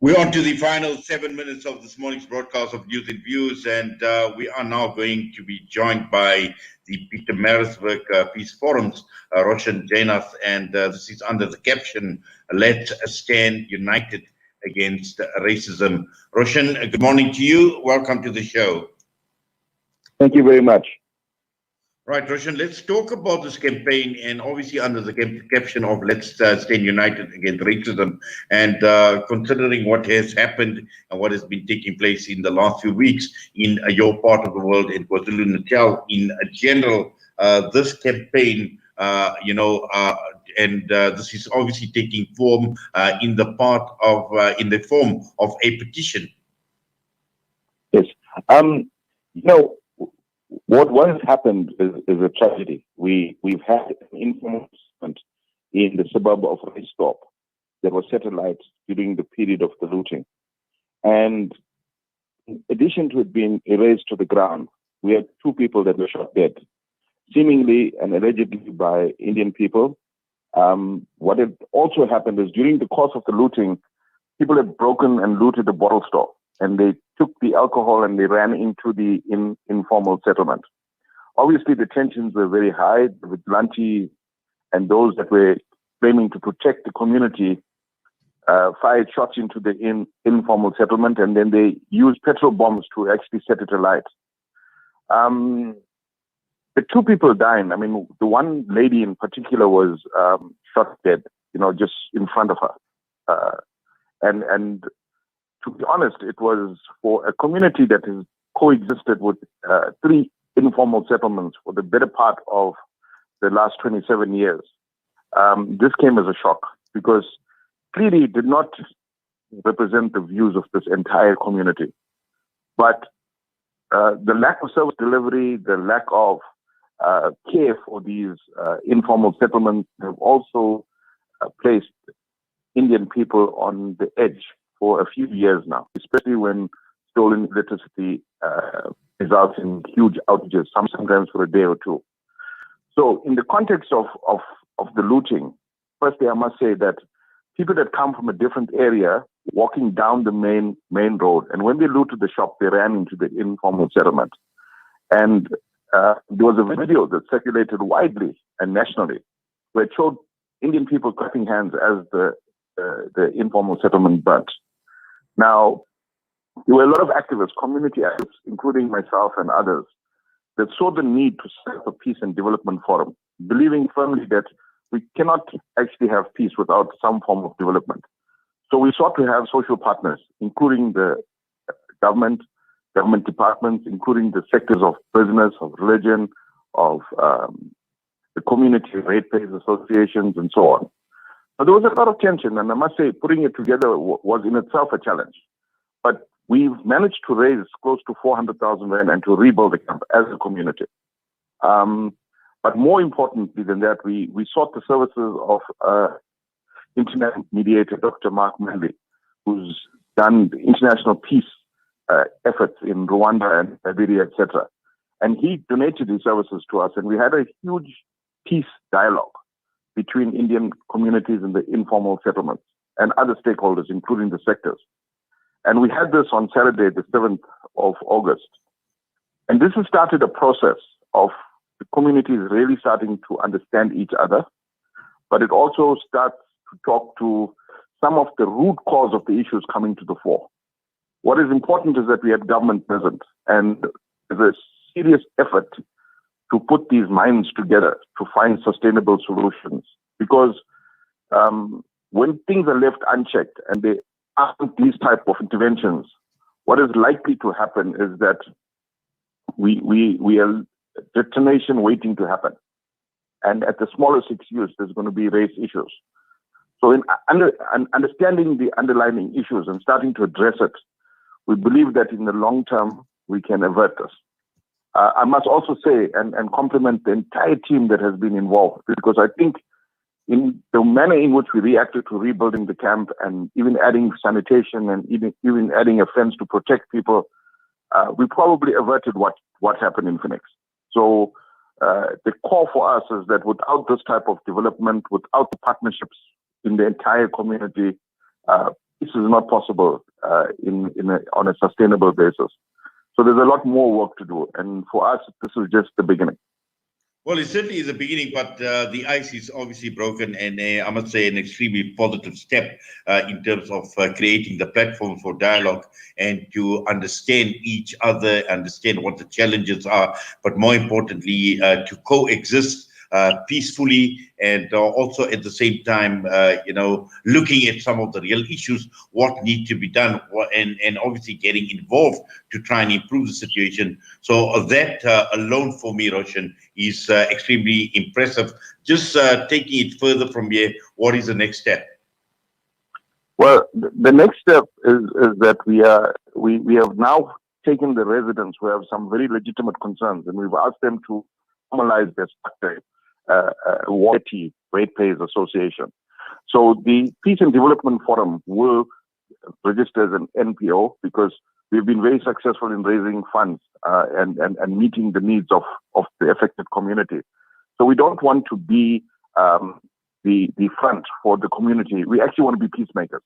We're on to the final 7 minutes of this morning's broadcast of News and Views, and we are now going to be joined by the Pietermaritzburg Peace Forum's Roshan, Jainath, and this is under the caption, Let's Stand United Against Racism. Roshan, good morning to you. Welcome to the show. Thank you very much. Right, Roshan, let's talk about this campaign, and obviously under the caption of Let's Stand United Against Racism, and considering what has happened and what has been taking place in the last few weeks in your part of the world, in KwaZulu-Natal in general, this campaign, this is obviously taking form in the form of a petition. Yes. What has happened is a tragedy. We've had an informal movement in the suburb of Roshan that was set alight during the period of the looting. And in addition to it being erased to the ground, we had 2 people that were shot dead, seemingly and allegedly by Indian people. What had also happened is during the course of the looting, people had broken and looted a bottle store, and they took the alcohol and they ran into the informal settlement. Obviously, the tensions were very high. The vigilante and those that were claiming to protect the community fired shots into the informal settlement, and then they used petrol bombs to actually set it alight. The 2 people died. I mean, the one lady in particular was shot dead, just in front of her. And to be honest, it was for a community that has coexisted with 3 informal settlements for the better part of the last 27 years. This came as a shock because clearly it did not represent the views of this entire community. But the lack of service delivery, the lack of care for these informal settlements have also placed Indian people on the edge for a few years now, especially when stolen electricity results in huge outages, sometimes for a day or 2. So in the context of the looting, firstly, I must say that people that come from a different area walking down the main road, and when they looted the shop, they ran into the informal settlement. And there was a video that circulated widely and nationally where it showed Indian people clapping hands as the informal settlement burnt. Now, there were a lot of activists, community activists, including myself and others, that saw the need to set up a peace and development forum, believing firmly that we cannot actually have peace without some form of development. So we sought to have social partners, including the government departments, including the sectors of business, of religion, of the community ratepayers associations, and so on. But there was a lot of tension, and I must say, putting it together was in itself a challenge. But we've managed to raise close to 400,000 rand and to rebuild the camp as a community. But more importantly than that, we sought the services of international mediator, Dr. Mark Manley, who's done the international peace efforts in Rwanda and Liberia, etc. And he donated his services to us, and we had a huge peace dialogue between Indian communities in the informal settlements and other stakeholders, including the sectors. And we had this on Saturday, the 7th of August. And this has started a process of the communities really starting to understand each other, but it also starts to talk to some of the root cause of the issues coming to the fore. What is important is that we have government present, and there's a serious effort to put these minds together to find sustainable solutions. Because when things are left unchecked and they aren't these type of interventions, what is likely to happen is that we are detonation waiting to happen. And at the smallest excuse, there's going to be race issues. So in understanding the underlying issues and starting to address it, we believe that in the long term, we can avert this. I must also say and compliment the entire team that has been involved, because I think in the manner in which we reacted to rebuilding the camp and even adding sanitation and even adding a fence to protect people, we probably averted what happened in Phoenix. So the core for us is that without this type of development, without the partnerships in the entire community, this is not possible on a sustainable basis. So there's a lot more work to do. And for us, this is just the beginning. Well, it certainly is a beginning, but the ice is obviously broken, and I must say an extremely positive step in terms of creating the platform for dialogue and to understand each other, understand what the challenges are, but more importantly, to coexist peacefully, and also at the same time, looking at some of the real issues, what need to be done, and obviously getting involved to try and improve the situation. So that alone for me, Roshan, is extremely impressive. Just taking it further from here, what is the next step? Well, the next step is that we have now taken the residents who have some very legitimate concerns, and we've asked them to formalize their structure. Wadee, Ratepayers Association. So the Peace and Development Forum will register as an NPO because we've been very successful in raising funds and meeting the needs of the affected community. So we don't want to be the front for the community. We actually want to be peacemakers.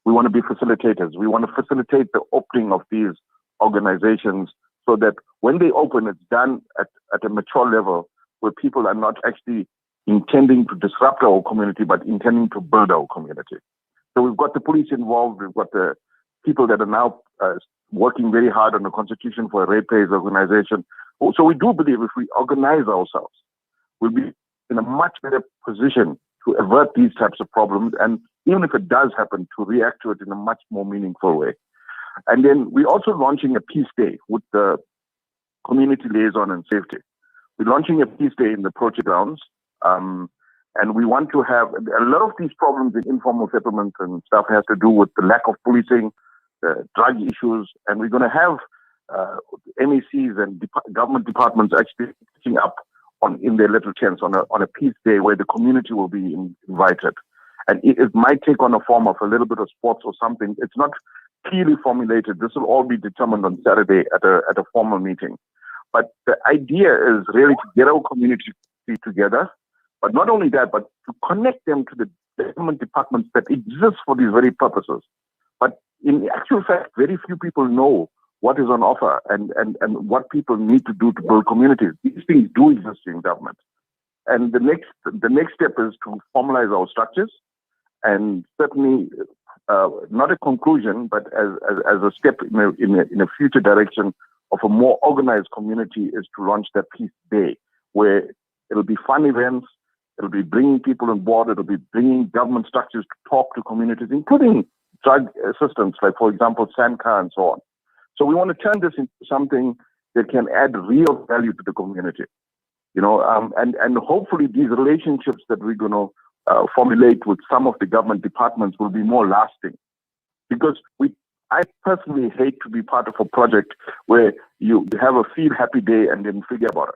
We want to be facilitators. We want to facilitate the opening of these organizations so that when they open, it's done at a mature level, where people are not actually intending to disrupt our community, but intending to build our community. So we've got the police involved. We've got the people that are now working very hard on the constitution for a ratepayers organization. So we do believe if we organize ourselves, we'll be in a much better position to avert these types of problems. And even if it does happen, to react to it in a much more meaningful way. And then we're also launching a peace day with the community liaison and safety. We're launching a peace day in the project grounds, and we want to have a lot of these problems in informal settlements and stuff has to do with the lack of policing, drug issues, and we're going to have MECs and government departments actually picking up in their little tents on a peace day where the community will be invited, and it might take on a form of a little bit of sports or something. It's not clearly formulated. This will all be determined on Saturday at a formal meeting. But the idea is really to get our community together, but not only that, but to connect them to the government departments that exist for these very purposes. But in actual fact, very few people know what is on offer and what people need to do to build communities. These things do exist in government. And the next step is to formalize our structures, and certainly not a conclusion, but as a step in a future direction of a more organized community, is to launch that Peace Day, where it'll be fun events, it'll be bringing people on board, it'll be bringing government structures to talk to communities, including drug assistance, like, for example, SANCA and so on. So we want to turn this into something that can add real value to the community, and hopefully these relationships that we're going to formulate with some of the government departments will be more lasting. Because I personally hate to be part of a project where you have a feel happy day and then forget about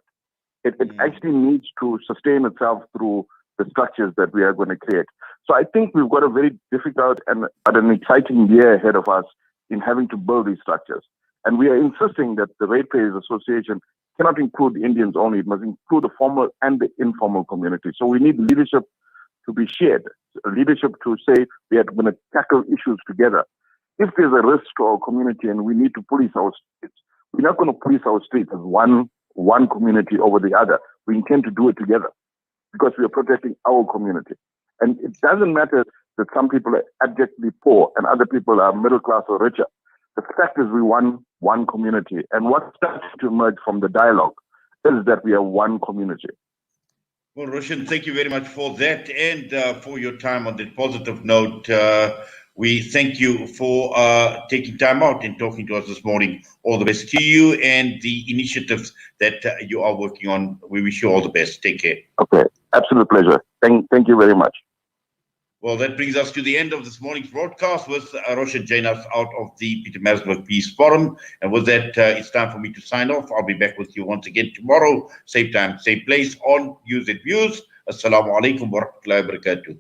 it. It actually needs to sustain itself through the structures that we are going to create. So I think we've got a very difficult but an exciting year ahead of us in having to build these structures. And we are insisting that the Ratepayers Association cannot include the Indians only. It must include the formal and the informal community. So we need leadership to be shared, leadership to say we are going to tackle issues together. If there's a risk to our community and we need to police our streets, we're not going to police our streets as one community over the other. We intend to do it together because we are protecting our community. And it doesn't matter that some people are abjectly poor and other people are middle class or richer. The fact is we want one community. And what starts to emerge from the dialogue is that we are one community. Well, Roshan, thank you very much for that and for your time on that positive note. We thank you for taking time out and talking to us this morning. All the best to you and the initiatives that you are working on. We wish you all the best. Take care. Okay, absolute pleasure. Thank you very much. Well, that brings us to the end of this morning's broadcast with Roshan Jainath out of the Pietermaritzburg Peace Forum. And with that, it's time for me to sign off. I'll be back with you once again tomorrow, same time, same place on News and Views. Assalamu alaikum wa rahmatullahi wa barakatuh.